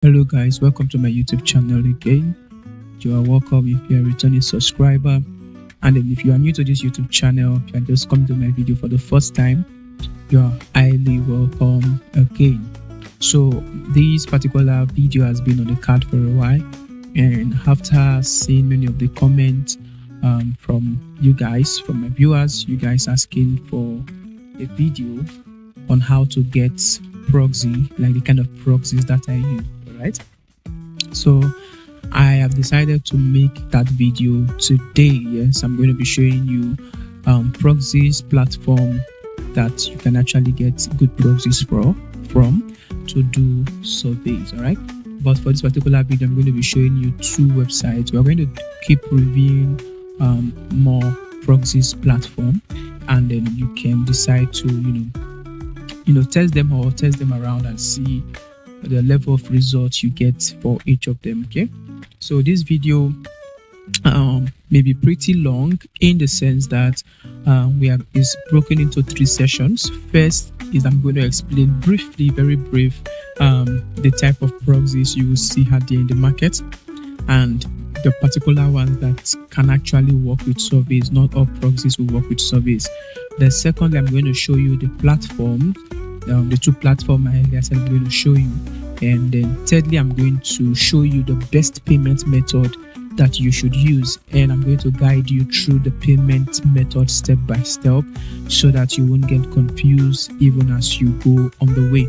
Hello guys, welcome to my YouTube channel again. You are welcome if you are a returning subscriber, and then if you are new to this YouTube channel, if you are just coming to my video for the first time, you are highly welcome again. So this particular video has been on the card for a while, and after seeing many of the comments from you guys, from my viewers, you guys asking for a video on how to get proxy, like the kind of proxies that I use. Right, so I have decided to make that video today. Yes, I'm going to be showing you proxies platform that you can actually get good proxies from to do surveys. All right, but for this particular video, I'm going to be showing you two websites. We're going to keep reviewing more proxies platform, and then you can decide to test them or test them around and see the level of results you get for each of them. Okay, so this video may be pretty long in the sense that is broken into three sessions. First is I'm going to explain briefly, very brief, the type of proxies you will see out there in the market and the particular ones that can actually work with surveys. Not all proxies will work with surveys. Then secondly, I'm going to show you the platform, the two platforms I said I'm going to show you, and then thirdly I'm going to show you the best payment method that you should use, and I'm going to guide you through the payment method step by step so that you won't get confused even as you go on the way.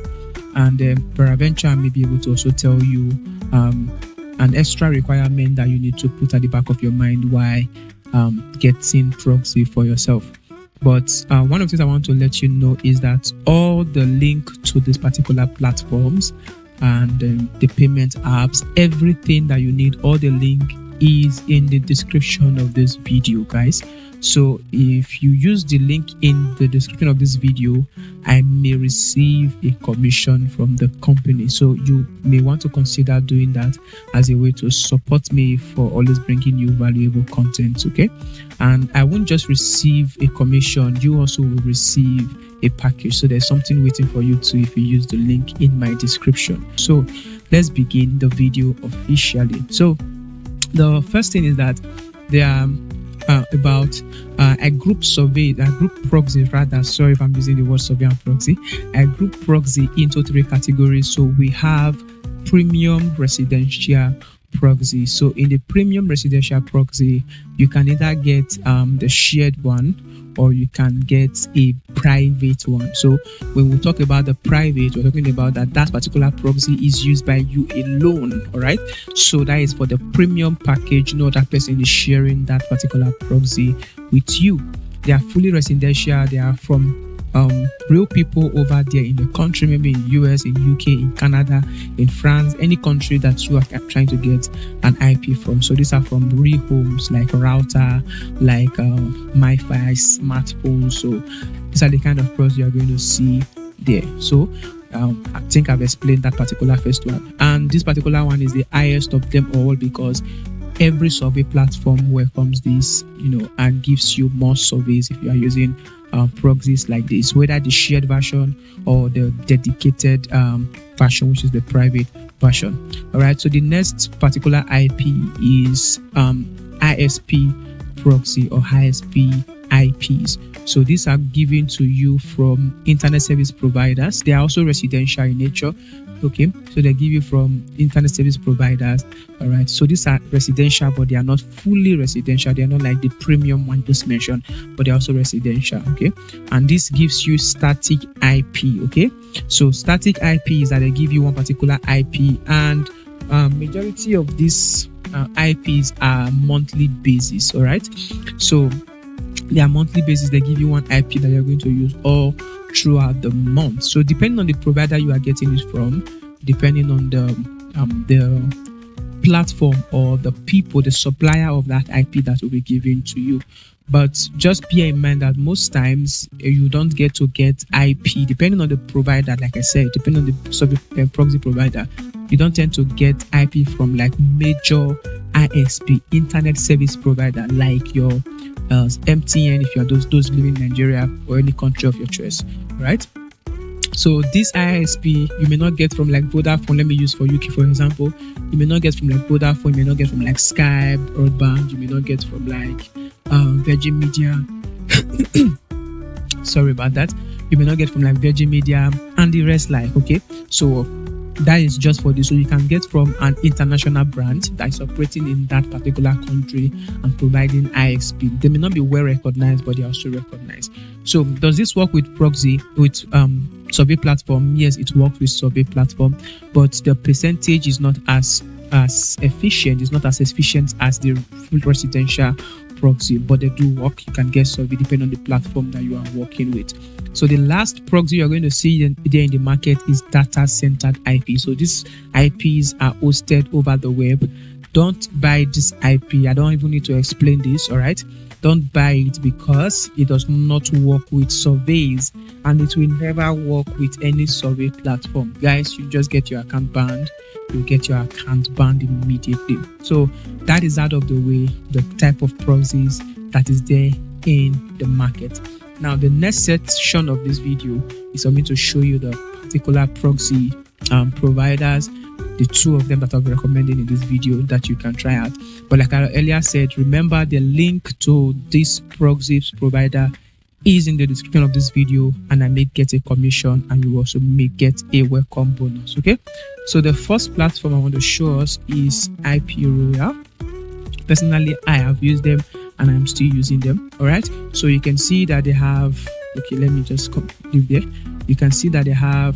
And peradventure I may be able to also tell you an extra requirement that you need to put at the back of your mind while getting proxy for yourself. But one of the things I want to let you know is that all the link to these particular platforms and the payment apps, everything that you need, all the link is in the description of this video, guys. So if you use the link in the description of this video, I may receive a commission from the company. So you may want to consider doing that as a way to support me for always bringing you valuable content. Okay, and I won't just receive a commission, you also will receive a package. So there's something waiting for you too if you use the link in my description. So let's begin the video officially. So the first thing is that there are about a group survey, a group proxy rather. Sorry if I'm using the word survey and proxy. A group proxy into three categories. So we have premium residential proxy. So in the premium residential proxy, you can either get the shared one or you can get a private one. So when we talk about the private, we're talking about that particular proxy is used by you alone. All right, so that is for the premium package. No other person is sharing that particular proxy with you. They are fully residential. They are from real people over there in the country, maybe in US, in UK, in Canada, in France, any country that you are trying to get an IP from. So these are from real homes, like router, like MiFi, smartphones. So these are the kind of pros you are going to see there. So I think I've explained that particular first one, and this particular one is the highest of them all because every survey platform welcomes this, and gives you more surveys if you are using proxies like this, whether the shared version or the dedicated version, which is the private version. All right, so the next particular IP is ISP proxy or ISP IPs. So these are given to you from internet service providers. They are also residential in nature. Okay, so they give you from internet service providers. All right, so these are residential, but they are not fully residential. They are not like the premium one just mentioned, but they're also residential. Okay, and this gives you static IP. Okay, so static IP is that they give you one particular IP, and majority of these IPs are monthly basis. All right, so they are monthly basis. They give you one IP that you're going to use all throughout the month. So depending on the provider you are getting it from, depending on the platform or the people, the supplier of that IP that will be given to you. But just bear in mind that most times you don't get to get IP depending on the provider. Like I said, depending on the proxy provider, you don't tend to get IP from like major ISP, internet service provider, like your MTN if you are those living in Nigeria or any country of your choice, right? So this ISP you may not get from like Vodafone. Let me use for UK for example. You may not get from like Vodafone. You may not get from like Sky broadband. You may not get from like Virgin Media. Sorry about that. You may not get from like Virgin Media and the rest like, okay. So that is just for this. So you can get from an international brand that is operating in that particular country and providing ISP. They may not be well recognized, but they are also recognized. So does this work with Proxy, with survey platform? Yes, it works with survey platform, but the percentage is not as efficient. It's not as efficient as the full residential proxy, but they do work. You can get survey depending on the platform that you are working with. So the last proxy you're going to see there in the market is data-centered IP. So these IPs are hosted over the web. Don't buy this IP. I don't even need to explain this, all right? Don't buy it because it does not work with surveys and it will never work with any survey platform. Guys, you just get your account banned. You get your account banned immediately. So that is out of the way, the type of proxies that is there in the market. Now, the next section of this video is for me to show you the particular proxy providers, the two of them that I'll be recommending in this video that you can try out. But like I earlier said, remember the link to this proxy provider is in the description of this video, and I may get a commission and you also may get a welcome bonus. Okay, so the first platform I want to show us is IP Royal. Personally, I have used them and I'm still using them. All right, so you can see that they have, okay, let me just leave there. You can see that they have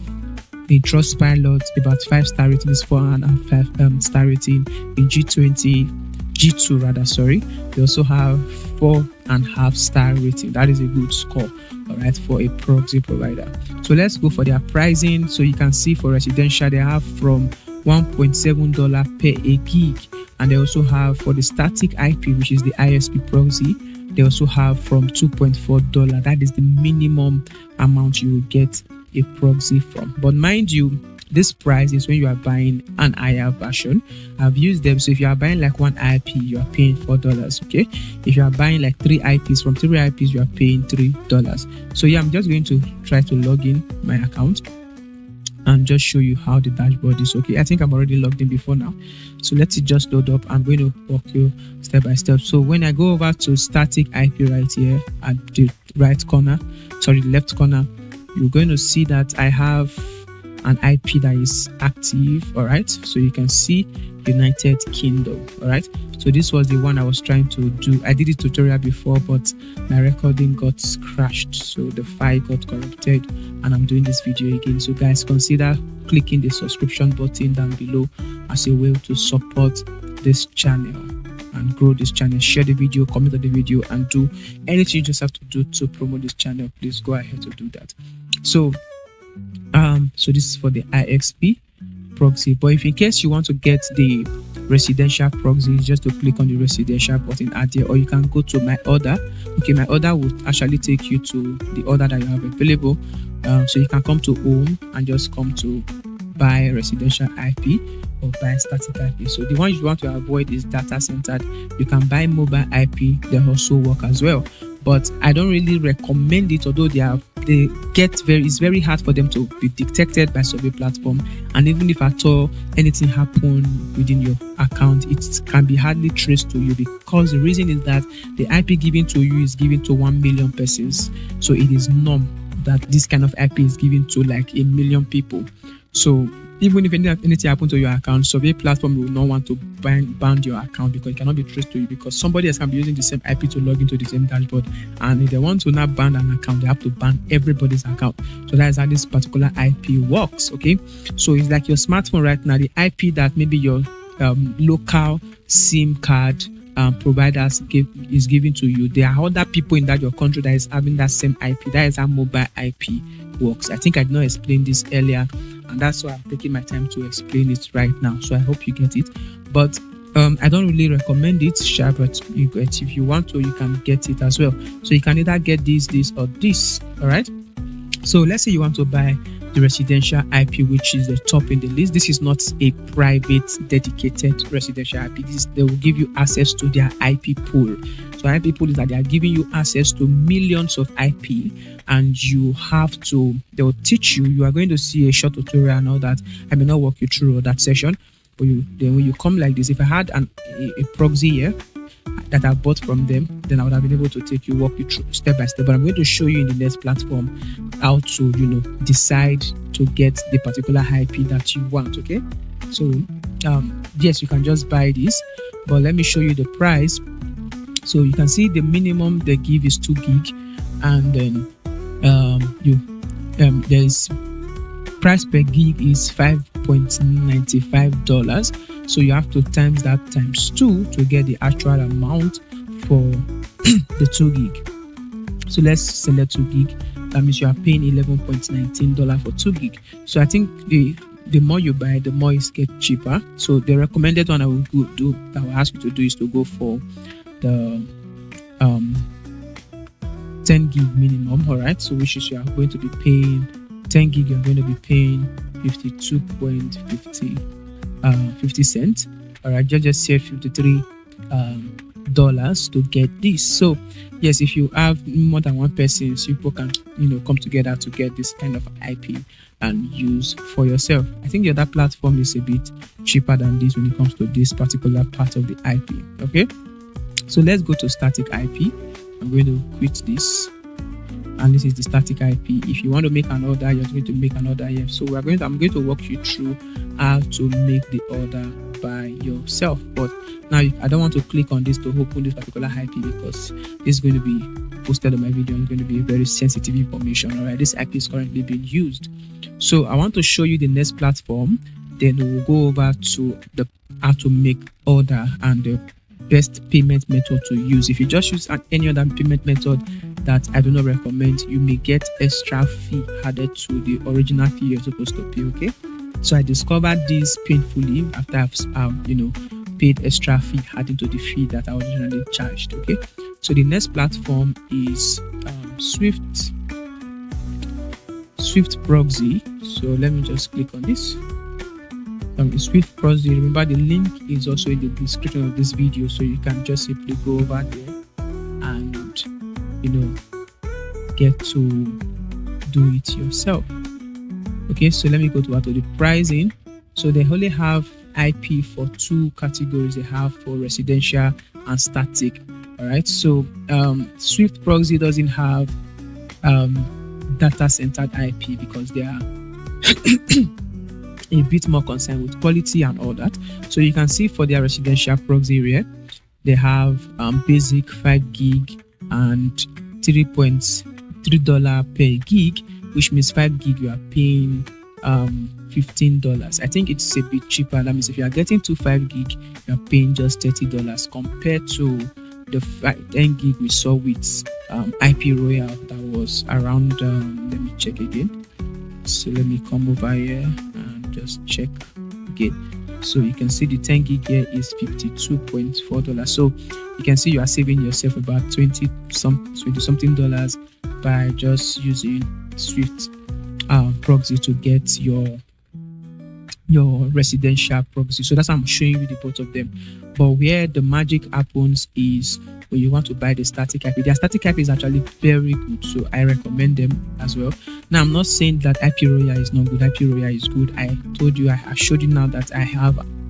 a Trustpilot, about 5-star rating, is 4.5 star rating. In G2 rather, sorry, they also have 4.5 star rating. That is a good score, all right, for a proxy provider. So let's go for their pricing. So you can see for residential they have from $1.7 per a gig, and they also have for the static IP, which is the ISP proxy, they also have from $2.4. That is the minimum amount you will get a proxy from. But mind you, this price is when you are buying an higher version. I've used them. So if you are buying like one IP, you are paying $4. Okay, if you are buying like 3 IPs, from 3 IPs you are paying $3. So yeah, I'm just going to try to log in my account and just show you how the dashboard is. Okay, I think I'm already logged in before now, so let's just load up. I'm going to walk you step by step. So when I go over to static IP right here at the left corner, you're going to see that I have an IP that is active. All right, so you can see United Kingdom. All right, so this was the one I was trying to do. I did a tutorial before, but my recording got crashed, so the file got corrupted, and I'm doing this video again. So guys, consider clicking the subscription button down below as a way to support this channel and grow this channel. Share the video, comment on the video, and do anything you just have to do to promote this channel. Please go ahead to do that. So so this is for the IXP proxy, but if in case you want to get the residential proxy, it's just to click on the residential button out there, or you can go to my order. Okay, my order will actually take you to the order that you have available. So you can come to home and just come to buy residential IP or buy static IP. So the one you want to avoid is data centered. You can buy mobile IP, they also work as well, but I don't really recommend it, although it's very hard for them to be detected by survey platform, and even if at all anything happen within your account, it can be hardly traced to you, because the reason is that the IP given to you is given to 1 million persons. So it is norm that this kind of IP is given to like 1 million people. So even if anything happens to your account, survey platform will not want to ban your account, because it cannot be traced to you, because somebody else can be using the same IP to log into the same dashboard, and if they want to not ban an account, they have to ban everybody's account. So that is how this particular IP works. Okay, so it's like your smartphone right now, the IP that maybe your local SIM card providers is giving to you. There are other people in that your country that is having that same IP. That is how mobile IP works. I think I did not explain this earlier, and that's why I'm taking my time to explain it right now. So I hope you get it. But I don't really recommend it, but if you want to, you can get it as well. So you can either get this or this. All right. So let's say you want to buy the residential IP, which is the top in the list. This is not a private dedicated residential IP. They will give you access to their IP pool. So IP pool is that they are giving you access to millions of IP, and you have to, they will teach you. You are going to see a short tutorial and all that. I may not walk you through that session, but then when you come like this, if I had a proxy here that I bought from them, then I would have been able to walk you through step by step. But I'm going to show you in the next platform how to decide to get the particular IP that you want. Okay, so yes, you can just buy this, but let me show you the price. So you can see the minimum they give is 2 gig, and then there is price per gig is $5.95. So you have to times that times 2 to get the actual amount for the 2 gig. So let's select 2 gig. That means you are paying $11.19 for 2 gig. So I think the more you buy, the more it gets cheaper. So the recommended one I will ask you to do is to go for the 10 gig minimum. All right, so which is you are going to be paying 10 gig, you're going to be paying 52.50 cents. All right, just save $53 to get this. So yes, if you have more than one person, people can come together to get this kind of IP and use for yourself. I think the other platform is a bit cheaper than this when it comes to this particular part of the IP. Okay, so let's go to static IP. I'm going to quit this, and this is the static IP. If you want to make an order, you're going to make an order here. So I'm going to walk you through how to make the order by yourself. But now I don't want to click on this to open this particular IP, because this is going to be posted on my video and going to be very sensitive information. All right, this IP is currently being used. So I want to show you the next platform, then we'll go over to how to make order and the best payment method to use. If you just use any other payment method that I do not recommend, you may get extra fee added to the original fee you're supposed to pay. Okay, so I discovered this painfully after I've paid extra fee adding to the fee that I originally charged. Okay, so the next platform is Swift Proxy. So let me just click on this. Swift Proxy, remember the link is also in the description of this video, so you can just simply go over there and get to do it yourself. Okay, so let me go to the pricing. So they only have IP for 2 categories. They have for residential and static. All right, so Swift Proxy doesn't have data centered IP because they are a bit more concerned with quality and all that. So you can see for their residential proxy area, they have basic 5 gig and $3.3 per gig, which means 5 gig you are paying $15. I think it's a bit cheaper. That means if you are getting 5 gig, you are paying just $30 compared to the 10 gig we saw with IP Royal that was around. Let me check again. So let me come over here and just check again. So you can see the 10 gig here is $52.4. So you can see you are saving yourself about $20 something by just using Swift Proxy to get your residential proxy. So that's how I'm showing you the both of them. But where the magic happens is when you want to buy the static IP. Their static IP is actually very good, so I recommend them as well. Now I'm not saying that IP Royal is not good. IP Royal is good. I told you, I showed you now that I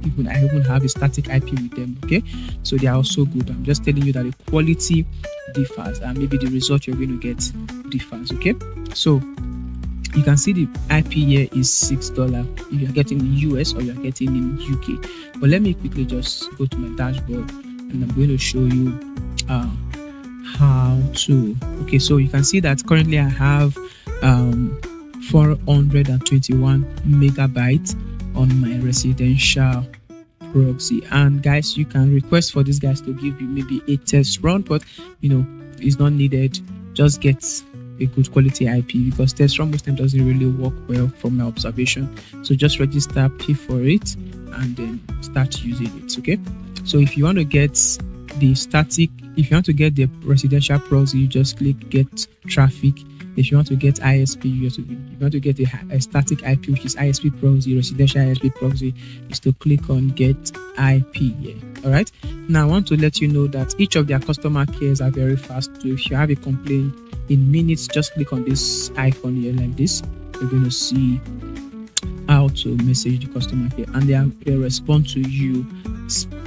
even have a static IP with them. Okay, so they are also good. I'm just telling you that the quality differs and maybe the result you're going to get differs. Okay, so you can see the IP here is $6 if you're getting in US or you're getting in UK. But let me quickly just go to my dashboard and I'm going to show you how to. Okay, so you can see that currently I have 421 megabytes on my residential proxy. And guys, you can request for these guys to give you maybe a test run, but it's not needed. Just get a good quality IP because test run most time doesn't really work well from my observation. So just register, pay for it, and then start using it. Okay, so if you want to get the static, if you want to get the residential proxy, you just click get traffic If you want to get ISP, you want to get a static IP, which is ISP proxy, residential ISP proxy, is to click on get IP here. All right. Now I want to let you know that each of their customer cares are very fast. So if you have a complaint, in minutes, just click on this icon here like this. You're going to see how to message the customer care, and they respond to you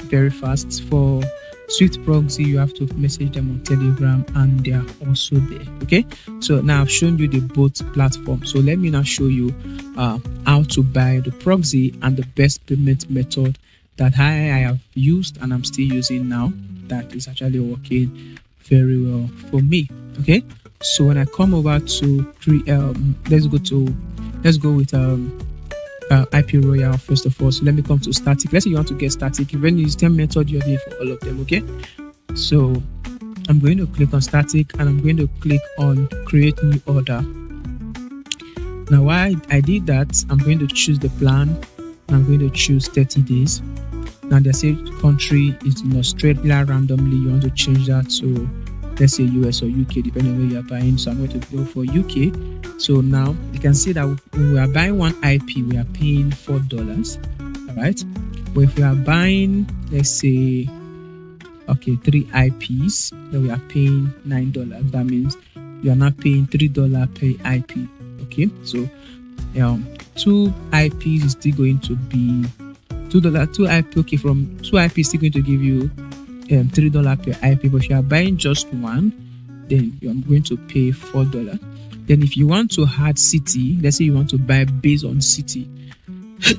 very fast. For Swift proxy, you have to message them on Telegram, and they are also there. Okay, so now I've shown you the both platforms. So let me now show you how to buy the proxy and the best payment method that I have used and I'm still using now, that is actually working very well for me. Okay, so when I come over to let's go with IP Royal first of all. So let me come to static. Let's say you want to get static. When you use the method, you're there for all of them. Okay, so I'm going to click on static and I'm going to click on create new order. Now why I did that, I'm going to choose the plan and I'm going to choose 30 days. Now they say country is in Australia randomly. You want to change that to, let's say, US or UK, depending on where you're buying. So I'm going to go for UK. So now you can see that when we are buying one IP, we are paying $4. All right. But if we are buying, let's say, okay, 3 IPs, then we are paying $9. That means you are not paying $3 per IP. Okay. So 2 IPs is still going to be $2. 2 IP, okay, from 2 IP is still going to give you $3 per IP. But if you are buying just one, then you are going to pay $4. Then if you want to add city, let's say you want to buy based on city. I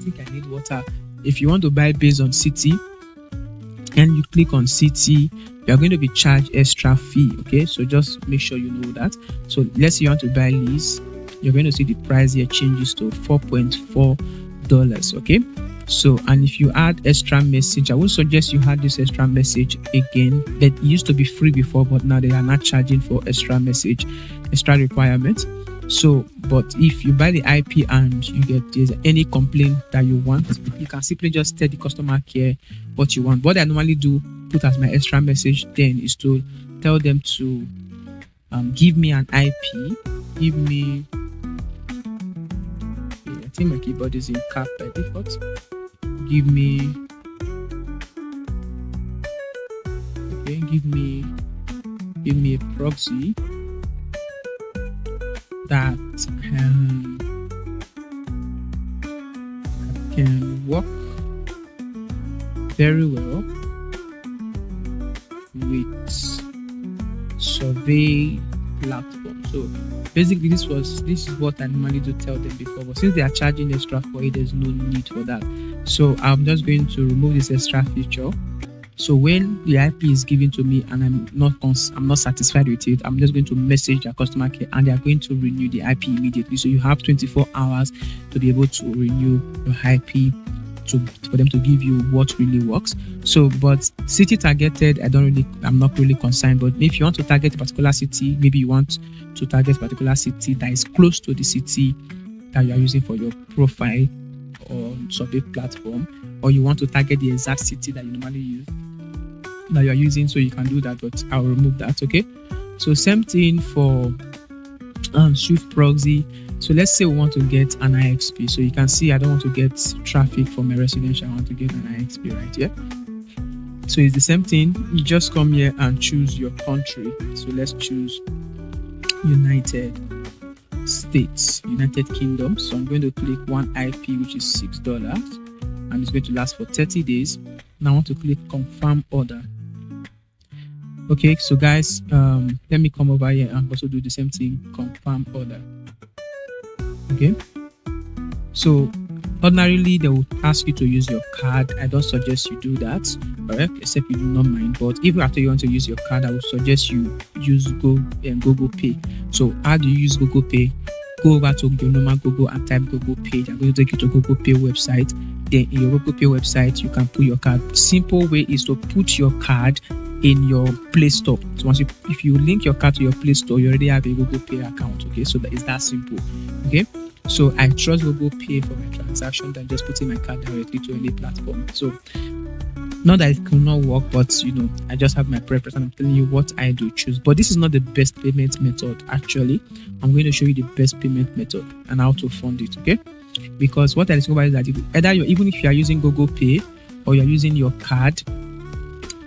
think I need water. If you want to buy based on city and you click on city, you are going to be charged extra fee. Okay, so just make sure you know that. So let's say you want to buy lease, you're going to see the price here changes to $4.4. Okay, so and if you add extra message, I would suggest you add this extra message again. That used to be free before, but now they are not charging for extra message, extra requirements. So but if you buy the IP and you get there's any complaint that you want, you can simply just tell the customer care what you want. What I normally do, put as my extra message then, is to tell them to give me an IP, give me, I think my keyboard is in cap by default. Give me a proxy that can work very well with survey platform. So basically this is what I normally do tell them before, but since they are charging extra for it, there's no need for that. So I'm just going to remove this extra feature. So when the IP is given to me and I'm not satisfied with it, I'm just going to message our customer care and they are going to renew the IP immediately. So you have 24 hours to be able to renew your IP for them to give you what really works. So but city targeted, I'm not really concerned. But if you want to target a particular city, maybe you want to target a particular city that is close to the city that you are using for your profile or survey platform, or you want to target the exact city that you normally use, that you are using, so you can do that, but I'll remove that. Okay, so same thing for Swift proxy. So let's say we want to get an IXP. So you can see I don't want to get traffic from a residential, I want to get an IXP right here. So it's the same thing. You just come here and choose your country. So let's choose United States, United Kingdom. So I'm going to click one IP, which is $6, and it's going to last for 30 days. Now I want to click confirm order. Okay, so guys, let me come over here and also do the same thing, confirm order. Okay, so ordinarily they will ask you to use your card. I don't suggest you do that, correct, except you do not mind. But if after you want to use your card, I would suggest you use Google Pay. So how do you use Google Pay? Go over to your normal Google and type Google Pay. I'm going to take you to Google Pay website. Then in your Google Pay website, you can put your card. Simple way is to put your card in your Play Store. So if you link your card to your Play Store, you already have a Google Pay account. Okay, so that is that simple. Okay, so I trust Google Pay for my transaction than just putting my card directly to any platform. So Not that it could not work, but I just have my preference and I'm telling you what I do choose. But this is not the best payment method. Actually, I'm going to show you the best payment method and how to fund it. Okay, because what I discovered is that even if you are using Google Pay or you're using your card,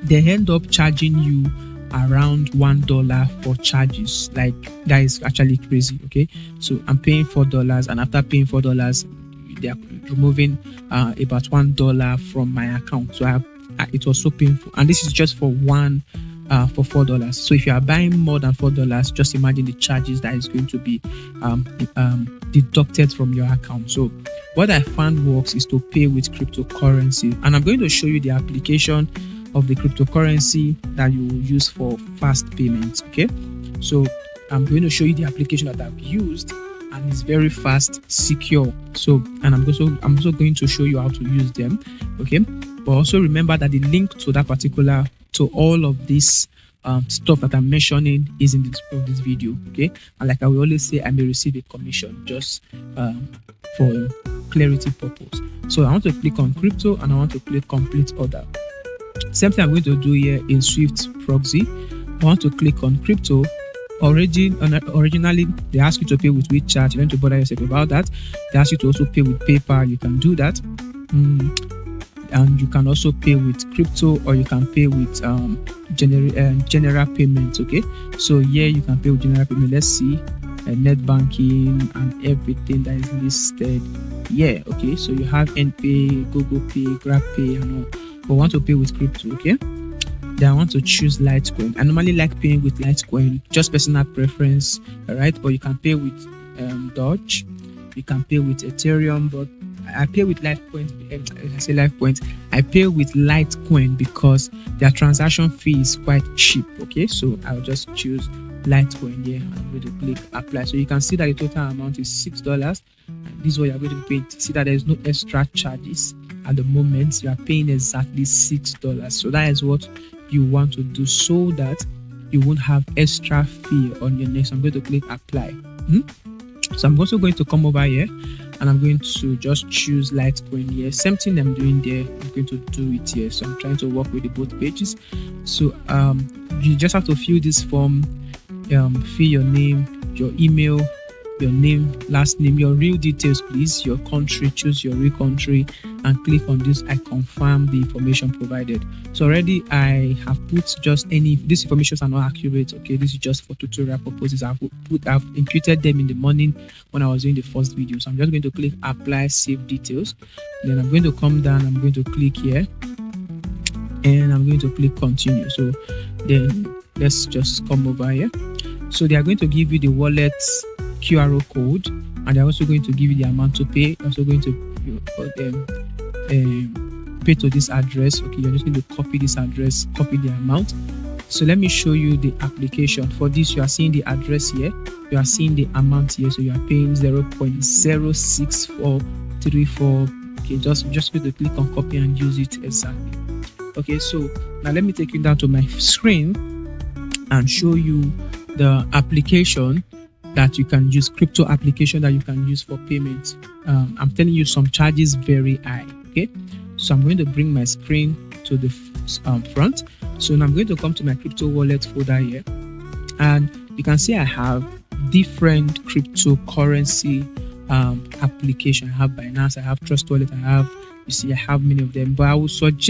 they end up charging you around $1 for charges. Like, that is actually crazy. Okay, so I'm paying $4, and after paying $4, they are removing about $1 from my account. So it was so painful, and this is just for for $4. So if you are buying more than $4, just imagine the charges that is going to be deducted from your account. So what I found works is to pay with cryptocurrency, and I'm going to show you the application of the cryptocurrency that you will use for fast payments. Okay, so I'm going to show you the application that I've used, and it's very fast, secure. So, and I'm also going to show you how to use them. Okay, but also remember that the link to all of this stuff that I'm mentioning is in the description of this video. Okay, and like I will always say, I may receive a commission just for clarity purpose. So I want to click on crypto, and I want to click complete order. Same thing I'm going to do here in Swift Proxy. I want to click on crypto. Originally, they ask you to pay with WeChat. You don't have to bother yourself about that. They ask you to also pay with PayPal. You can do that. And you can also pay with crypto, or you can pay with general payments. Okay, so here you can pay with general payment. Let's see, net banking and everything that is listed. Yeah, okay, so you have NPay, Google Pay, GrabPay, and all. But I want to pay with crypto. Okay, then I want to choose Litecoin. I normally like paying with Litecoin, just personal preference. All right, but you can pay with Doge, you can pay with Ethereum, but I pay with Litecoin. I say Litecoin. I pay with Litecoin because their transaction fee is quite cheap. Okay, so I'll just choose Litecoin here. I'm going to click apply. So you can see that the total amount is $6. And this is what you're going to be paying. See that there is no extra charges at the moment. You are paying exactly $6. So that is what you want to do, so that you won't have extra fee on your next. I'm going to click apply. So I'm also going to come over here, and I'm going to just choose Litecoin here. Same thing I'm doing there, I'm going to do it here. So I'm trying to work with the both pages. So you just have to fill this form, fill your name, your email, your name, last name, your real details, please, your country, choose your real country, and click on this I confirm the information provided. So already I have put just these informations are not accurate. Okay, this is just for tutorial purposes. I've imputed them in the morning when I was doing the first video. So I'm just going to click apply, save details. Then I'm going to come down, I'm going to click here, and I'm going to click continue. So then let's just come over here. So they are going to give you the wallet's QR code, and they're also going to give you the amount to pay. Also going to pay to this address. Okay, you're just going to copy this address, copy the amount. So let me show you the application. For this, you are seeing the address here, you are seeing the amount here. So you are paying 0.06434. Okay, just going to click on copy and use it exactly. Okay, so now let me take you down to my screen and show you the application that you can use, crypto application that you can use for payments. I'm telling you, some charges very high. Okay, so I'm going to bring my screen to the front. So now I'm going to come to my crypto wallet folder here, and you can see I have different cryptocurrency application. I have Binance, I have Trust Wallet, I have many of them. But I would strongly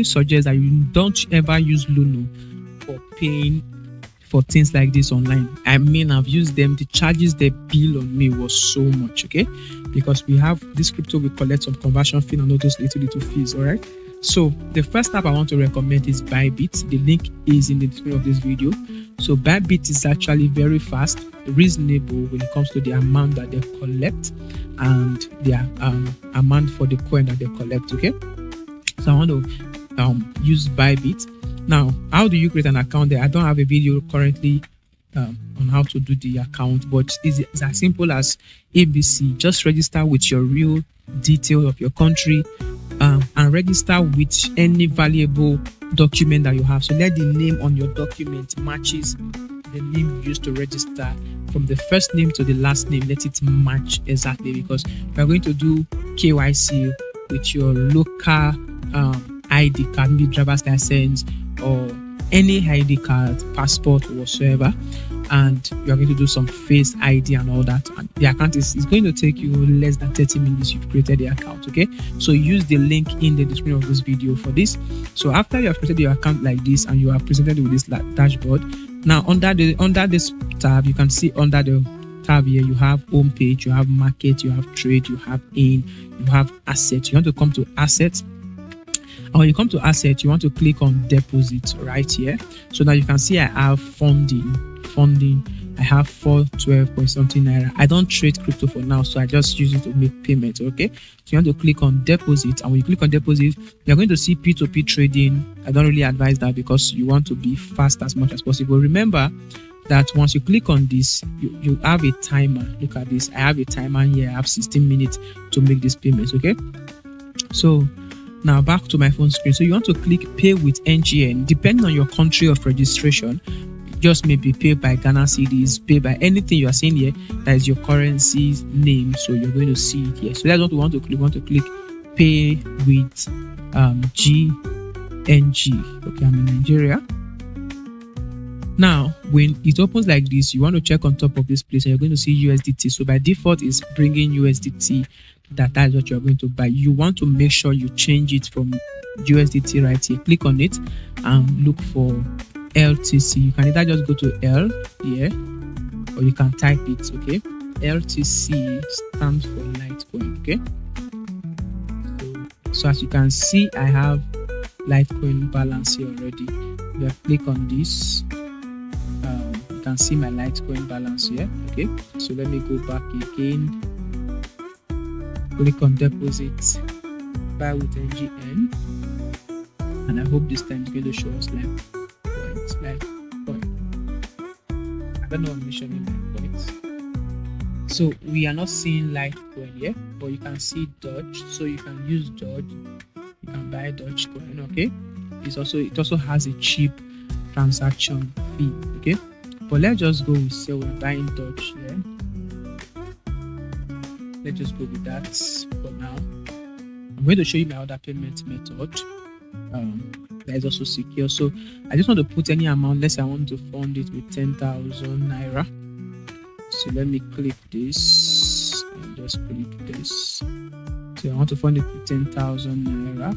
suggest that you don't ever use Luno for paying for things like this online. I mean, I've used them. The charges they bill on me was so much. Okay, because we have this crypto, we collect some conversion fee and all those little fees. All right, so the first app I want to recommend is Bybit. The link is in the description of this video. So Bybit is actually very fast, reasonable when it comes to the amount that they collect and their amount for the coin that they collect. Okay, so I want to use Bybit. Now, how do you create an account there? I don't have a video currently on how to do the account, but it's as simple as ABC. Just register with your real detail of your country and register with any valuable document that you have. So let the name on your document matches the name you used to register. From the first name to the last name, let it match exactly, because we're going to do KYC with your local ID card, maybe driver's license or any ID card, passport or whatsoever, and you are going to do some face ID and all that, and the account is going to take you less than 30 minutes. You've created the account. Okay, so use the link in the description of this video for this. So after you have created your account like this and you are presented with this dashboard, now under this tab, you can see under the tab here, you have home page, you have market, you have trade, you have in, you have assets. You want to come to assets. And when you come to asset, you want to click on deposit right here. So now you can see I have funding. I have 412 point something naira. I don't trade crypto for now, so I just use it to make payment. Okay, so you want to click on deposit, and when you click on deposit, you're going to see P2P trading. I don't really advise that because you want to be fast as much as possible. Remember that once you click on this, you have a timer. Look at this. I have a timer here. I have 16 minutes to make this payment. Okay, so now back to my phone screen. So you want to click pay with NGN. Depending on your country of registration, just maybe pay by Ghana cedis, pay by anything you are seeing here that is your currency's name. So you're going to see it here. So that's what we want to click. We want to click pay with GNG. Okay, I'm in Nigeria. Now when it opens like this, you want to check on top of this place and you're going to see USDT. So by default it's bringing USDT. That is what you're going to buy. You want to make sure you change it from USDT right here. Click on it and look for LTC. You can either just go to L here or you can type it. Okay, LTC stands for Litecoin. Okay, so as you can see, I have Litecoin balance here already. If I click on this, you can see my Litecoin balance here. Okay, so let me go back again. Click on deposit, buy with NGN, and I hope this time it's going to show us Litecoin. I don't know, I'm mentioning Litecoins. So we are not seeing Litecoin here, but you can see Doge. So you can use Doge. You can buy Dogecoin. Okay, it also has a cheap transaction fee. Okay, but let's just go with say we're buying Doge here. Let's just go with that for now. I'm going to show you my other payment method that is also secure. So I just want to put any amount. Let's say I want to fund it with 10,000 naira. So let me click this and just click this. So I want to fund it with 10,000 naira.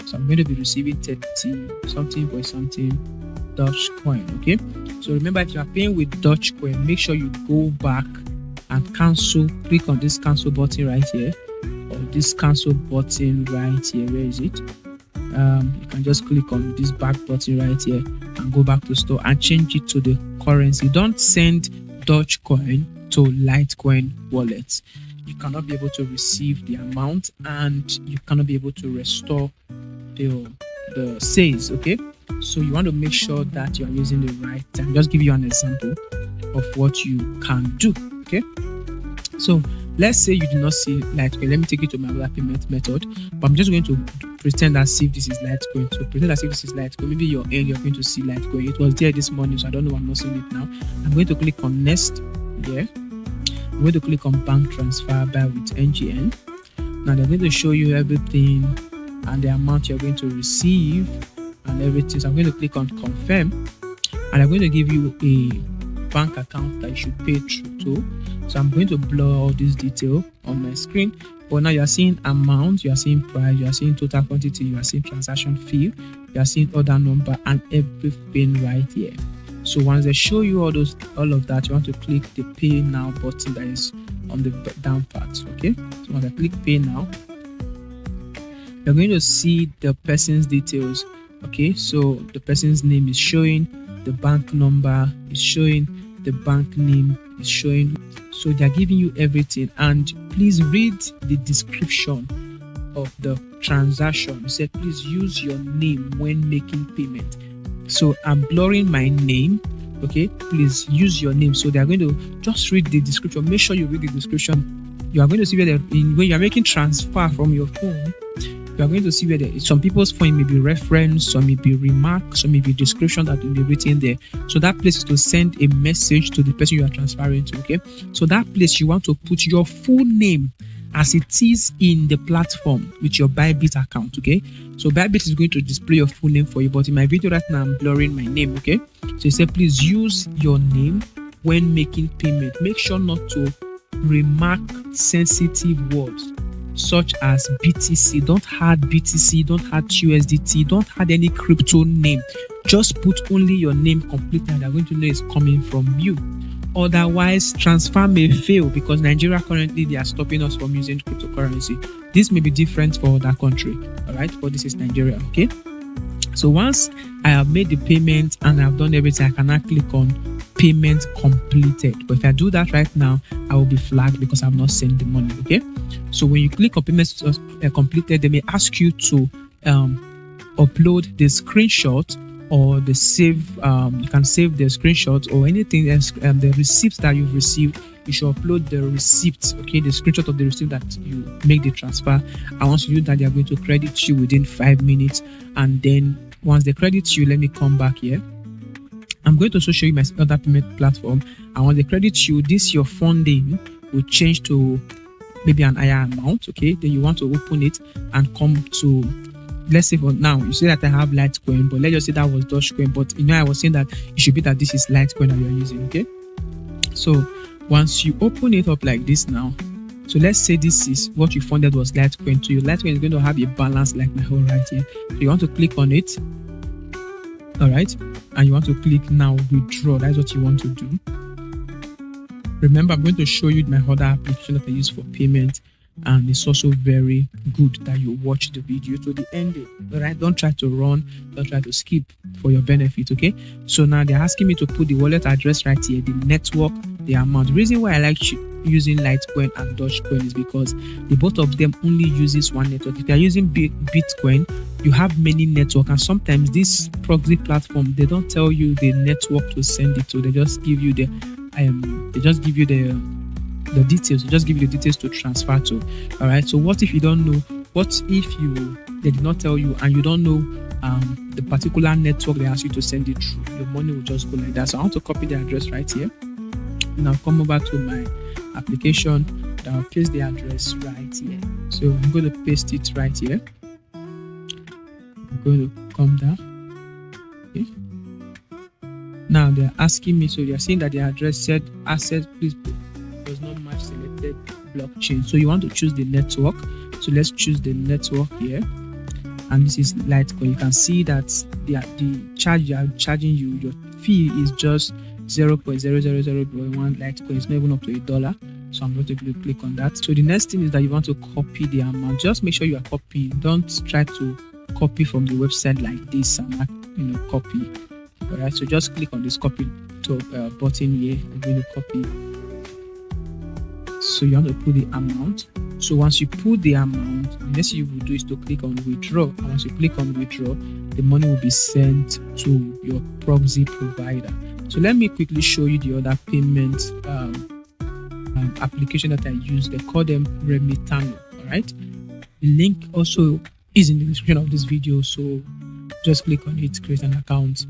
So I'm going to be receiving 30 something point something Dogecoin. Okay, so remember, if you are paying with Dogecoin, make sure you go back and cancel. Click on this cancel button right here, or this cancel button right here. Where is it? You can just click on this back button right here and go back to store and change it to the currency. Don't send Dogecoin to Litecoin wallets. You cannot be able to receive the amount and you cannot be able to restore the sales. Okay, so you want to make sure that you are using the right time. Just give you an example of what you can do. Okay, so let's say you do not see Litecoin. Let me take you to my other payment method, but I'm just going to pretend as if this is Litecoin. So pretend as if this is Litecoin. Maybe you're going to see Litecoin. It was there this morning, so I don't know why I'm not seeing it now. I'm going to click on next here. I'm going to click on bank transfer buy with NGN. Now they're going to show you everything and the amount you're going to receive and everything. So I'm going to click on confirm, and I'm going to give you a bank account that you should pay through to. So I'm going to blur all this detail on my screen, but now you are seeing amount, you are seeing price, you are seeing total quantity, you are seeing transaction fee, you are seeing order number and everything right here. So once they show you all of that, you want to click the pay now button that is on the down part. Okay, so once I click pay now, you're going to see the person's details. Okay, so the person's name is showing, the bank number is showing, the bank name is showing. So they're giving you everything, and please read the description of the transaction. You said please use your name when making payment. So I'm blurring my name. Okay, please use your name. So they're going to just read the description. Make sure you read the description. You are going to see where when you are making transfer from your phone, you are going to see where some people's phone may be reference, some may be remark, some may be description that will be written there. So that place is to send a message to the person you are transferring to. Okay, so that place you want to put your full name as it is in the platform with your Bybit account. Okay, so Bybit is going to display your full name for you, but in my video right now I'm blurring my name. Okay, so you say please use your name when making payment. Make sure not to remark sensitive words such as BTC. Don't add BTC, don't add USDT, don't add any crypto name. Just put only your name completely and they're going to know it's coming from you. Otherwise, transfer may fail because Nigeria currently they are stopping us from using cryptocurrency. This may be different for other country, all right, but this is Nigeria. Okay, so once I have made the payment and I've done everything, I can now click on payment completed. But if I do that right now, I will be flagged because I've not sent the money. Okay, so when you click on payment completed, they may ask you to upload the screenshot or the save. You can save the screenshot or anything else, the receipts that you've received. You should upload the receipt, okay, the screenshot of the receipt that you make the transfer. And once you do that, they are going to credit you within 5 minutes. And then once they credit you, let me come back here. I'm going to also show you my other payment platform. And once they credit you, this your funding will change to maybe an higher amount. Okay, then you want to open it and come to, let's say for now, you say that I have Litecoin, but let's just say that was Dogecoin. But I was saying that it should be that this is Litecoin that you're using. Okay, so once you open it up like this now, so let's say this is what you funded was Litecoin to you. Litecoin is going to have a balance like my whole right here. So you want to click on it, all right, and you want to click now withdraw. That's what you want to do. Remember, I'm going to show you my other application that I use for payment, and it's also very good that you watch the video to the end. All right, don't try to run, don't try to skip for your benefit. Okay, so now they're asking me to put the wallet address right here, the network, the amount. The reason why I like using Litecoin and Dogecoin is because the both of them only uses one network. If you're using Bitcoin, you have many networks, and sometimes this proxy platform, they don't tell you the network to send it to. They just give you the details. They just give you the details to transfer to. All right, so what if you don't know? What if they did not tell you and you don't know the particular network they ask you to send it through? Your money will just go like that. So I want to copy the address right here. Now come over to my application. I'll paste the address right here. So I'm going to paste it right here. I'm going to come down. Okay. Now they're asking me, so they're saying that the address said asset please does not match selected blockchain. So you want to choose the network. So let's choose the network here. And this is Litecoin. You can see that the charge they are charging you, your fee is just 0.0001 Litecoin. It's not even up to $1. So I'm going to click on that. So the next thing is that you want to copy the amount. Just make sure you are copying. Don't try to copy from the website like this and not, copy. All right. So just click on this copy button here. I'm going to copy. So you want to put the amount. So once you put the amount, the next thing you will do is to click on withdraw. And once you click on withdraw, the money will be sent to your proxy provider. So let me quickly show you the other payment application that I use. They call them Remitano. All right. The link also is in the description of this video. So just click on it, create an account.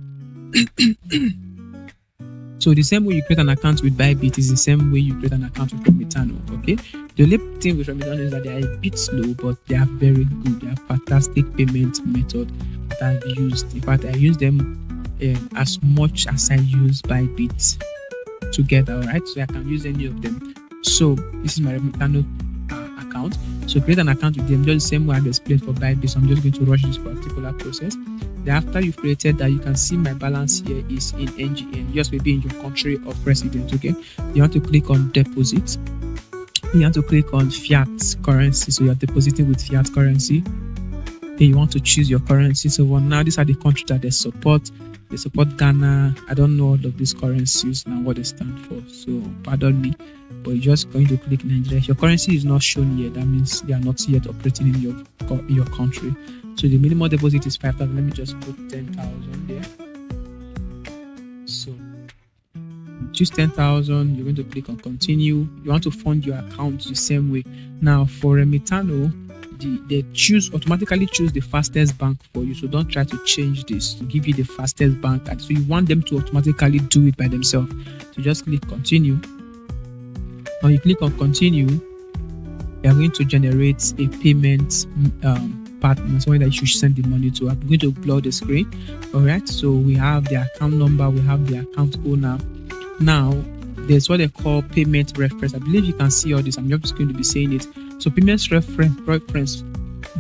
So the same way you create an account with Bybit is the same way you create an account with Remitano. Okay. The only thing with Remitano is that they are a bit slow, but they are very good. They are fantastic payment method that I've used. In fact, I use them as much as I use Bybit together. Right. So I can use any of them. So this is my Remitano account. So create an account with them just the same way I've explained for Bybit. So I'm just going to rush this particular process. Then after you've created that, you can see my balance here is in NGN, just maybe in your country of residence. Okay, you want to click on deposit. You want to click on fiat currency, so you're depositing with fiat currency. Then you want to choose your currency. So for now, these are the countries that they support. They support Ghana. I don't know all of these currencies and what they stand for, so pardon me, but you're just going to click Nigeria. If your currency is not shown yet, that means they are not yet operating in your country. So the minimum deposit is 5,000. Let me just put 10,000 there. So choose 10,000. You're going to click on continue. You want to fund your account the same way. Now for Remitano, they automatically choose the fastest bank for you. So don't try to change this to give you the fastest bank. So you want them to automatically do it by themselves. So just click continue. Now you click on continue. we are going to generate a payment partner, someone that you should send the money to. I'm going to blur the screen. All right, so we have the account number, we have the account owner. Now there's what they call payment reference. I believe you can see all this. I'm just going to be saying it. So payment reference,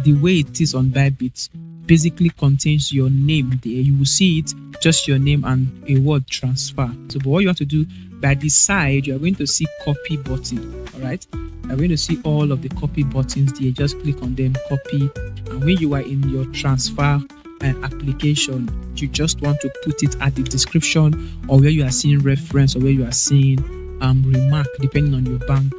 the way it is on Bybit, basically contains your name there. You will see it, just your name and a word transfer. So but what you have to do, by the side, you are going to see copy button. All right, you're going to see all of the copy buttons there. Just click on them, copy, and when you are in your transfer application, you just want to put it at the description or where you are seeing reference or where you are seeing remark, depending on your bank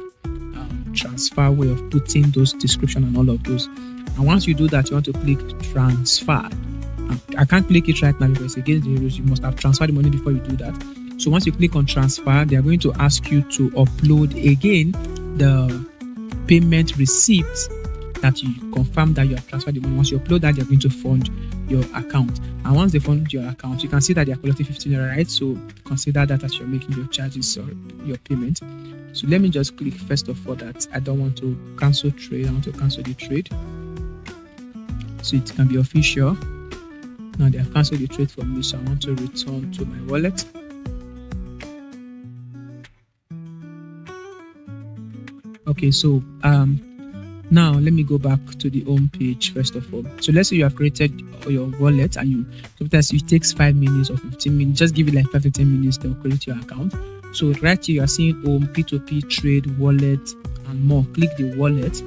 transfer way of putting those description and all of those. And once you do that, you want to click transfer. I can't click it right now because against the rules, you must have transferred the money before you do that. So once you click on transfer, they are going to ask you to upload again the payment receipt that you confirm that you have transferred the money. Once you upload that, they're going to fund your account. And once they fund your account, you can see that they are collecting 15 naira, right? So consider that as you're making your charges or your payment. So let me just click first of all that I don't want to cancel trade. I want to cancel the trade, so it can be official. Now they have canceled the trade for me, so I want to return to my wallet. Okay, so now let me go back to the home page first of all. So let's say you have created your wallet and sometimes it takes 5 minutes or 15 minutes. Just give it like 5 to 10 minutes to create your account. So right here you are seeing home, P2P, trade, wallet, and more. Click the wallet.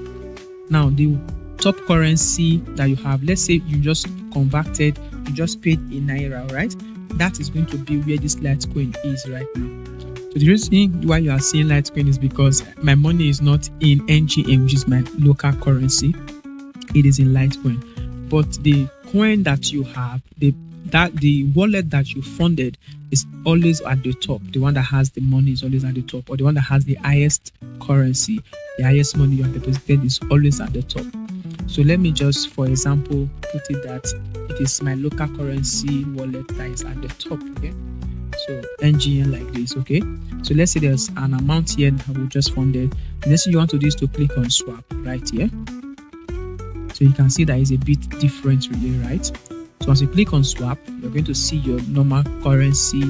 Now the top currency that you have, let's say you just converted, you just paid in naira, right? That is going to be where this Litecoin is right now. So the reason why you are seeing Litecoin is because my money is not in NGN, which is my local currency. It is in Litecoin. But the coin that you have, the wallet that you funded is always at the top. The one that has the money is always at the top, or the one that has the highest currency, the highest money you have deposited is always at the top. So let me just, for example, put it that it is my local currency wallet that is at the top. Okay, so NGN like this. Okay, so let's say there's an amount here that we just funded. The next thing you want to do is to click on swap right here. So you can see that is a bit different really, right? So once you click on swap, you're going to see your normal currency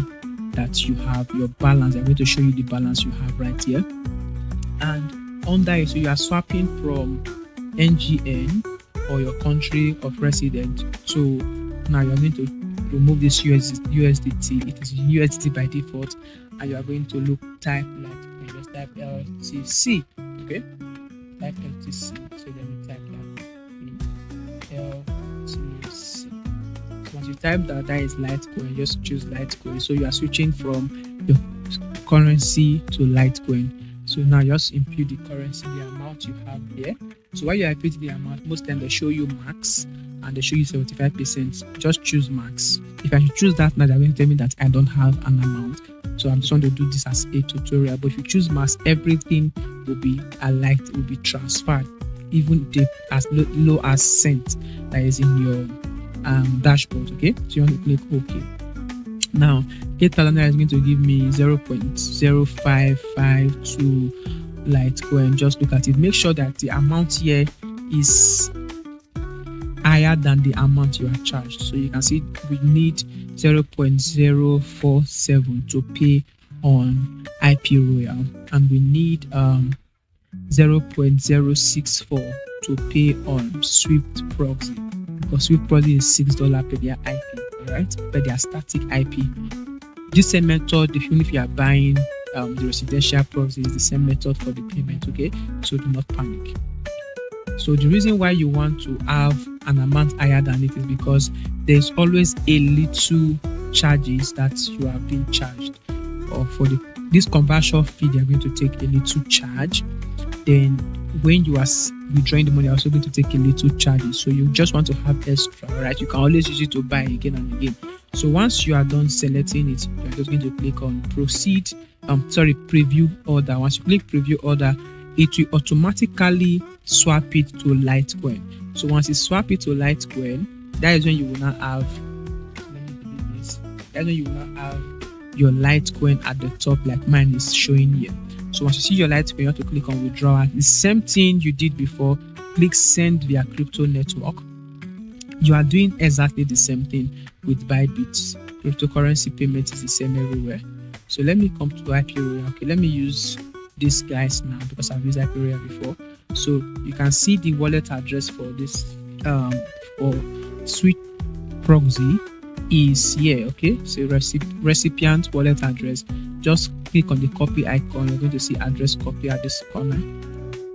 that you have, your balance. I'm going to show you the balance you have right here. And under it, so you are swapping from NGN or your country of residence. So now you're going to remove this USDT. It is USDT by default, and you are going to type like just type LTC. Okay, type LTC. So let me type that LTC. So once you type that is Litecoin, just choose Litecoin. So you are switching from your currency to Litecoin. So now just input the currency, the amount you have here. So while you are inputting the amount, most times they show you max and they show you 75%. Just choose max. If I should choose that now, they're going to tell me that I don't have an amount. So I'm just going to do this as a tutorial. But if you choose max, everything will be aligned, will be transferred, even as low as cent that is in your dashboard. Okay, so you want to click OK. Now 8,000 is going to give me 0.0552 Litecoin. Just look at it. Make sure that the amount here is higher than the amount you are charged. So you can see we need 0.047 to pay on IP Royal, and we need 0.064 to pay on Swift Proxy, because Swift Proxy is $6 per their IP, right? Per their static IP. This same method, even if you are buying the residential proxy, is the same method for the payment. Okay, so do not panic. So the reason why you want to have an amount higher than it is because there's always a little charges that you are being charged, or for this conversion fee they are going to take a little charge. Then when you are withdrawing the money, they're also going to take a little charges. So you just want to have extra, right? You can always use it to buy again and again. So once you are done selecting it, you're just going to click on preview order. Once you click preview order, it will automatically swap it to Litecoin. So once you swap it to Litecoin, that is when you will not have, that's when you will not have your Litecoin at the top like mine is showing here. So once you see your Litecoin, you have to click on withdrawal. The same thing you did before. Click send via crypto network. You are doing exactly the same thing with Bybit. Cryptocurrency payment is the same everywhere. So let me come to IP Royal. Okay, let me use these guys now because I've used IP Royal before. So you can see the wallet address for this for Sweet Proxy is here. Okay, so recipient wallet address. Just click on the copy icon. You're going to see address copy at this corner.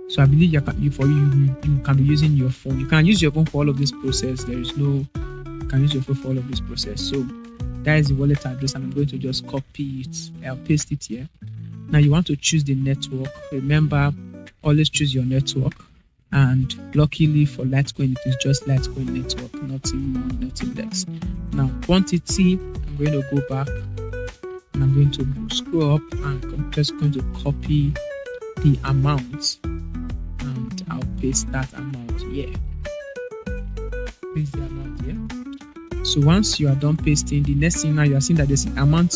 So I believe you can be using your phone. You can use your phone for all of this process. You can use your phone for all of this process. So that is the wallet address, and I'm going to just copy it. I'll paste it here. Now you want to choose the network. Remember, always choose your network. And luckily for Litecoin, it is just Litecoin network, nothing more, nothing less. Now quantity, I'm going to go back and I'm going to scroll up and I'm just going to copy the amount and I'll paste that amount here. Paste the amount here. So once you are done pasting, the next thing now you are seeing that the amount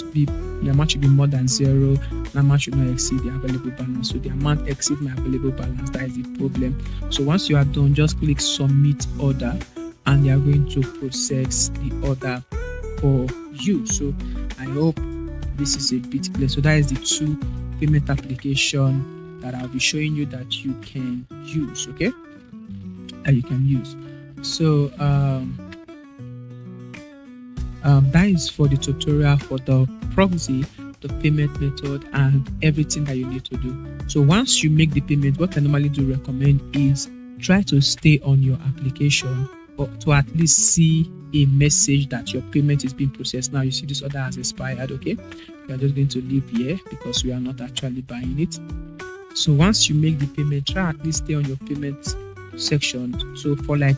should be more than 0. The amount should not exceed the available balance. So the amount exceeds my available balance. That is the problem. So once you are done, just click submit order and they are going to process the order for you. So I hope this is a bit clear. So that is the 2 payment application that I'll be showing you that you can use. Okay, that you can use. So that is for the tutorial for the proxy, the payment method, and everything that you need to do. So once you make the payment, what I normally do recommend is try to stay on your application or to at least see a message that your payment is being processed. Now you see this order has expired. Okay, we are just going to leave here because we are not actually buying it. So once you make the payment, try at least stay on your payment section. So for like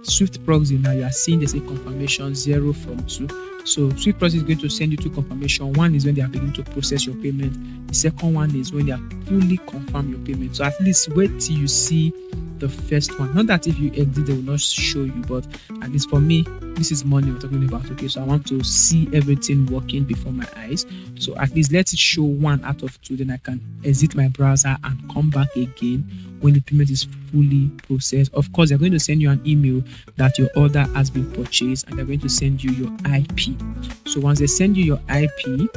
Swift Proxy, now you are seeing there's a confirmation 0 from 2. So Swift Proxy is going to send you 2 confirmation. One is when they are beginning to process your payment. The second one is when they are fully confirm your payment. So at least wait till you see the first one. Not that if you exit they will not show you, but at least for me, this is money we're talking about. Okay, so I want to see everything working before my eyes. So at least let it show 1 out of 2, then I can exit my browser and come back again when the payment is fully processed. Of course, they're going to send you an email that your order has been purchased and they're going to send you your IP. So once they send you your IP,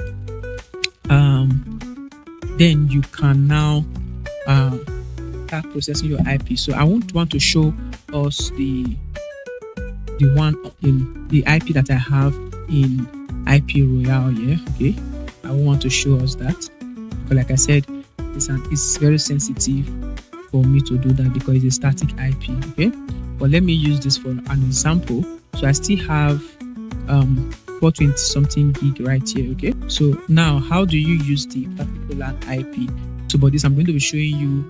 then you can now start processing your IP. So I won't want to show us the one in the IP that I have in IP Royal here. Okay, I won't want to show us that, but like I said, it's very sensitive for me to do that because it's a static IP. Okay, but let me use this for an example. So I still have 420 something gig right here. Okay, so now how do you use the particular IP? So but this I'm going to be showing you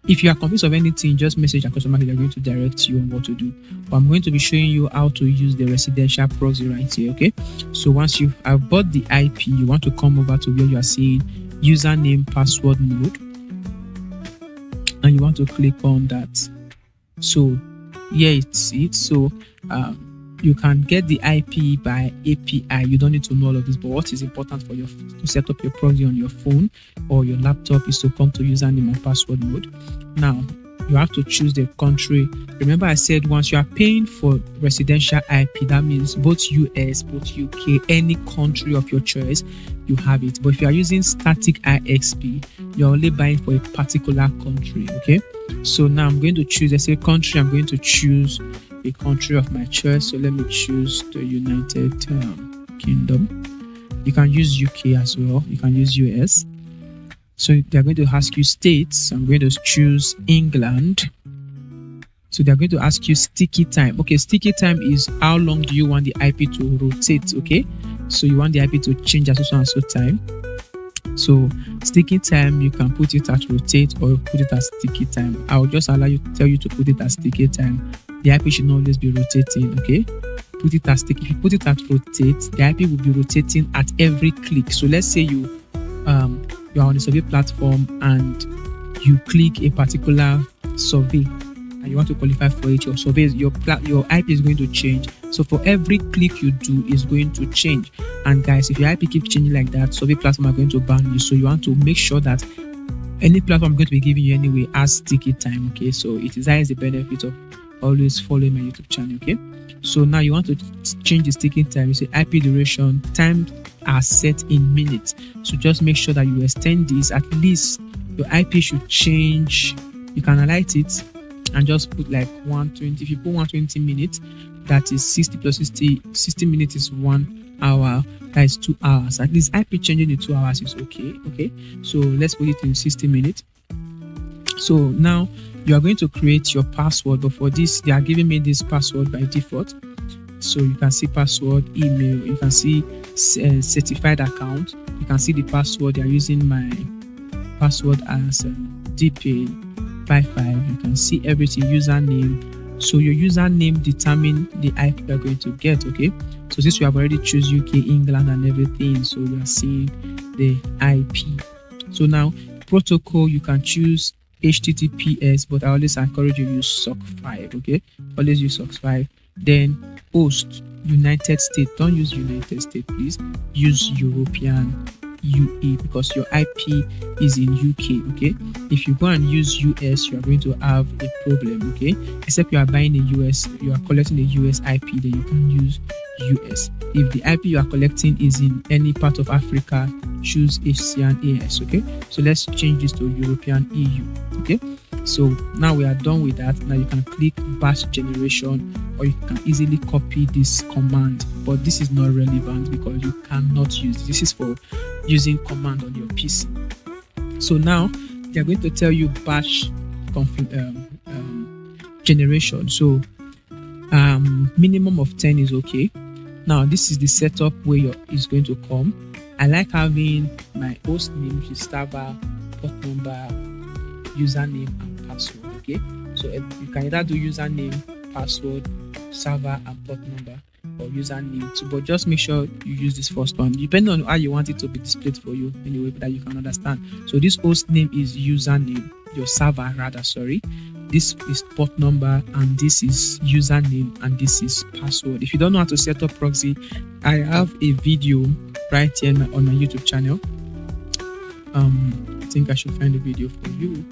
if you are confused of anything, just message our customer. They're going to direct you on what to do. But I'm going to be showing you how to use the residential proxy right here. Okay, so once you have bought the IP, you want to come over to where you are seeing username password mode, and you want to click on that. So here it's it. So you can get the IP by API. You don't need to know all of this, but what is important for you to set up your proxy on your phone or your laptop is to come to username and password mode. Now you have to choose the country. Remember I said once you are paying for residential IP, that means both US, both UK, any country of your choice, you have it. But if you are using static IXP, you're only buying for a particular country. Okay, so now I'm going to choose, let's say country, I'm going to choose a country of my choice. So let me choose the United Kingdom. You can use UK as well, you can use US. So they're going to ask you states. I'm going to choose England. So they're going to ask you sticky time. Okay, sticky time is how long do you want the IP to rotate. Okay, so you want the IP to change at so and so time. So sticky time, you can put it at rotate or put it as sticky time. I'll just tell you to put it as sticky time. The IP should not always be rotating. Okay, put it as sticky. If you put it at rotate, the IP will be rotating at every click. So let's say you are on a survey platform and you click a particular survey and you want to qualify for it. Your survey, your IP is going to change So for every click you do is going to change. And guys, if your IP keeps changing like that, survey platform are going to ban you. So you want to make sure that any platform I'm going to be giving you anyway has sticky time. Okay, so it is the benefit of always following my YouTube channel. Okay, so now you want to change the sticking time. You say IP duration, time are set in minutes. So just make sure that you extend this. At least your IP should change. You can highlight it and just put like 120. If you put 120 minutes, that is 60 plus 60. 60 minutes is 1 hour. That is 2 hours. At least IP changing in 2 hours is okay. Okay, so let's put it in 60 minutes. So now you are going to create your password, but for this they are giving me this password by default. So you can see password, email, you can see certified account, you can see the password. They are using my password as dpay55. You can see everything, username. So your username determine the IP you are going to get. Okay, so since you have already choose UK, England and everything, so you are seeing the IP. So now protocol, you can choose HTTPS, but I always encourage you to use SOC5. Okay, always use SOC5. Then host, United States. Don't use United States, please. Use European, UE, because your IP is in UK. Okay, if you go and use US, you are going to have a problem. Okay, except you are buying a US, you are collecting a US IP, then you can use US. If the IP you are collecting is in any part of Africa, choose ASEAN AS. Okay, so let's change this to European EU. Okay, so now we are done with that. Now you can click bash generation, or you can easily copy this command, but this is not relevant because you cannot use this is for using command on your PC. So now they are going to tell you bash generation. So minimum of 10 is okay. Now this is the setup where is going to come. I like having my host name, which is server, port number, username and password. Okay, so you can either do username, password, server and port number, or username too, but just make sure you use this first one depending on how you want it to be displayed for you anyway, that you can understand. So this host name is username, your server rather, sorry. This is port number, and this is username, and this is password. If you don't know how to set up proxy, I have a video right here on my YouTube channel. I think I should find a video for you.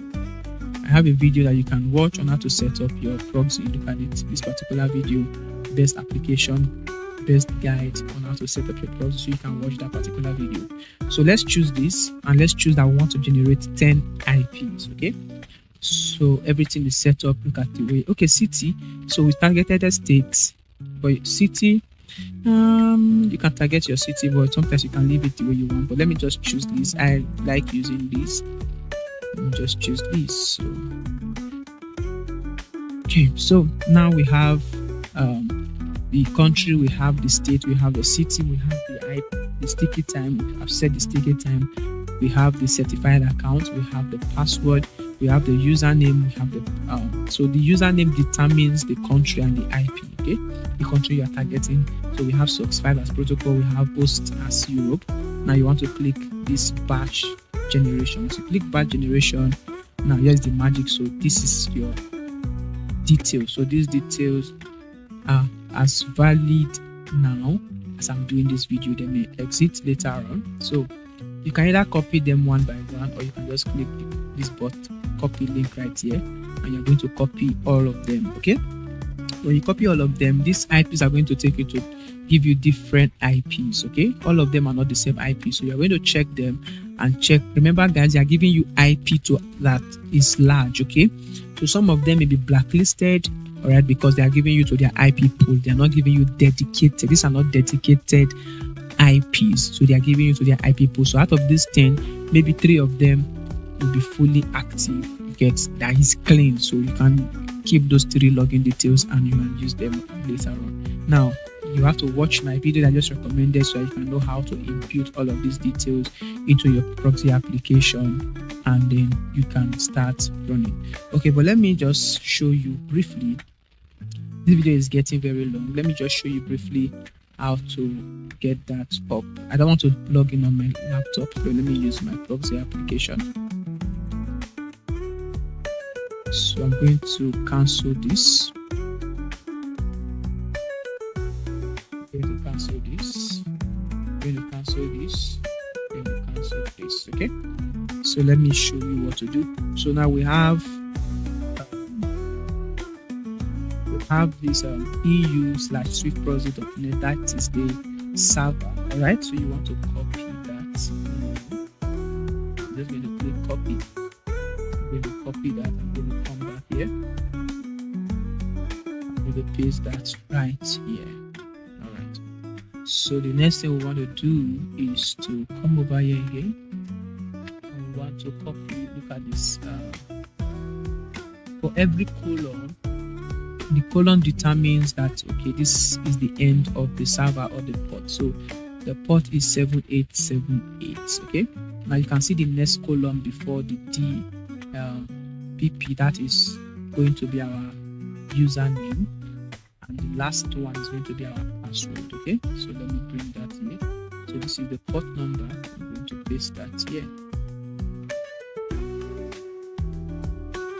I have a video that you can watch on how to set up your proxy. Look at it, this particular video, best application, best guide on how to set up your proxy, so you can watch that particular video. So let's choose this, and let's choose that we want to generate 10 IPs. Okay, so everything is set up. Look at the way. Okay, city, so we targeted the states, but city, you can target your city, but sometimes you can leave it the way you want. But let me just choose this. I like using this. Let me just choose this. So okay, so now we have the country, we have the state, we have the city, we have the IP, the sticky time. We have set the sticky time. We have the certified account, we have the password, we have the username, we have the so the username determines the country and the IP. Okay, the country you are targeting. So we have SOC5 as protocol, we have host as Europe. Now you want to click this batch generation. So click batch generation. Now here's the magic. So this is your details. So these details are as valid now as I'm doing this video. They may exit later on. So you can either copy them one by one, or you can just click this button, copy link right here, and you're going to copy all of them. Okay, when you copy all of them, these IPs are going to take you to give you different IPs. Okay, all of them are not the same IP, so you're going to check them and check. Remember guys, they are giving you IP to that is large. Okay, so some of them may be blacklisted, all right, because they are giving you to their IP pool. They are not giving you dedicated. These are not dedicated IPs, so they are giving you to their IP pool. So out of these 10, maybe 3 of them will be fully active. You get that is clean, so you can keep those 3 login details and you can use them later on. Now you have to watch my video that I just recommended, so you can know how to input all of these details into your proxy application, and then you can start running. Okay, but let me just show you briefly. This video is getting very long. Let me just show you briefly how to get that up. I don't want to log in on my laptop, so let me use my proxy application. So I'm going to cancel this. So let me show you what to do. So now we have this EU/Swift proxy.net, that is the server. All right, so you want to copy that. I'm just going to click copy. I'm going to copy that. I'm going to come back here. I'm going to paste that right here. All right, so the next thing we want to do is to come over here again. We want to copy. Look at this. For every column, the column determines that, okay, this is the end of the server or the port. So the port is 7878. Okay, now you can see the next column before the DPP, that is going to be our username, and the last one is going to be our password. Okay, so let me bring that here. So this is the port number. I'm going to paste that here.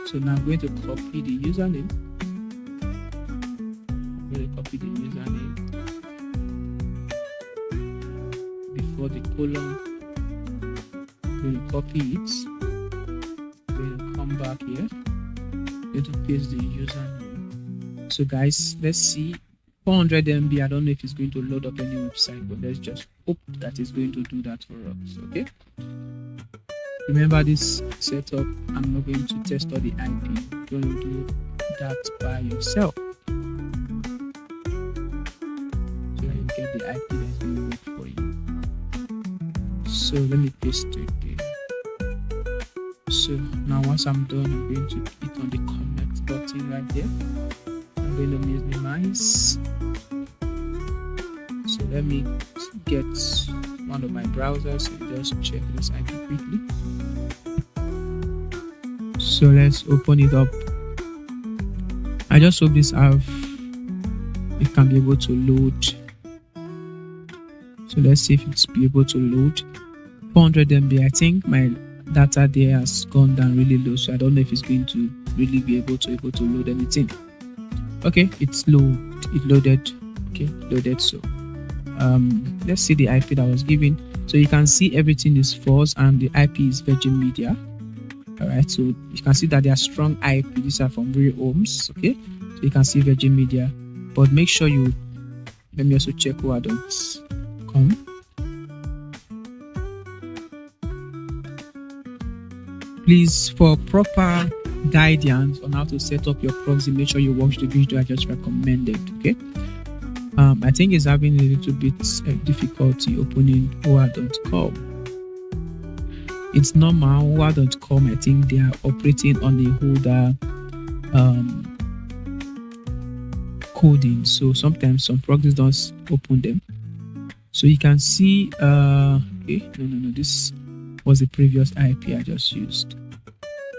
So now I'm going to copy the username. I'm going to copy the username before the column. I'm going to copy it. I'm going to come back here. I'm going to paste the username. So guys, let's see. 400 MB. I don't know if it's going to load up any website, but let's just hope that it's going to do that for us. Okay. Remember this setup, I'm not going to test all the IP. You're going to do that by yourself. So you get the IP that's going to work for you. So let me paste it there. So now once I'm done, I'm going to click on the connect button right there. I'm going to minimize. So let me get one of my browsers and just check this IP quickly. So let's open it up. I just hope this app it can be able to load. So let's see if it's be able to load. 400 MB. I think my data there has gone down really low, so I don't know if it's going to really be able to load anything. Okay, it's low. It loaded. Okay, loaded. So let's see the IP that was given. So you can see everything is false and the IP is Virgin Media. All right, so you can see that they are strong IP. These are from real homes. Okay, so you can see Virgin Media, but make sure you let me also check whoa.com. Please, for proper guidance on how to set up your proxy, make sure you watch the video I just recommended. Okay. I think it's having a little bit difficulty opening whoa.com. It's normal. Whoa.com, I think they are operating on a older coding, so sometimes some proxies don't open them. So you can see okay, no, this was the previous IP I just used.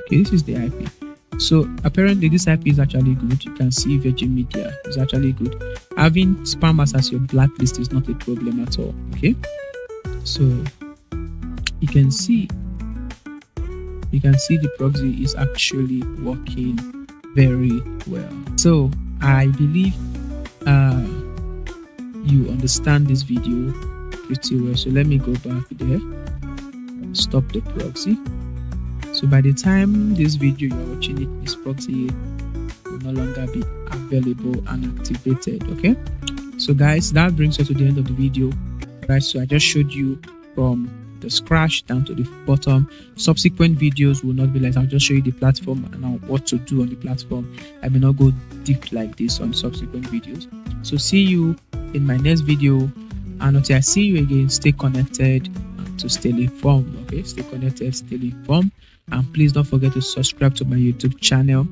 Okay, this is the IP. So apparently this IP is actually good. You can see Virgin Media is actually good. Having spammers as your blacklist is not a problem at all. Okay, so you can see the proxy is actually working very well. So I believe you understand this video pretty well. So let me go back there and stop the proxy. So by the time this video you're watching it, this proxy will no longer be available and activated. Okay, so guys, that brings us to the end of the video. Right, so I just showed you from the scratch down to the bottom. Subsequent videos will not be like I'll just show you the platform and what to do on the platform. I may not go deep like this on subsequent videos. So see you in my next video, and until I see you again, stay connected to stay informed. Okay, stay connected, stay informed, and please don't forget to subscribe to my YouTube channel.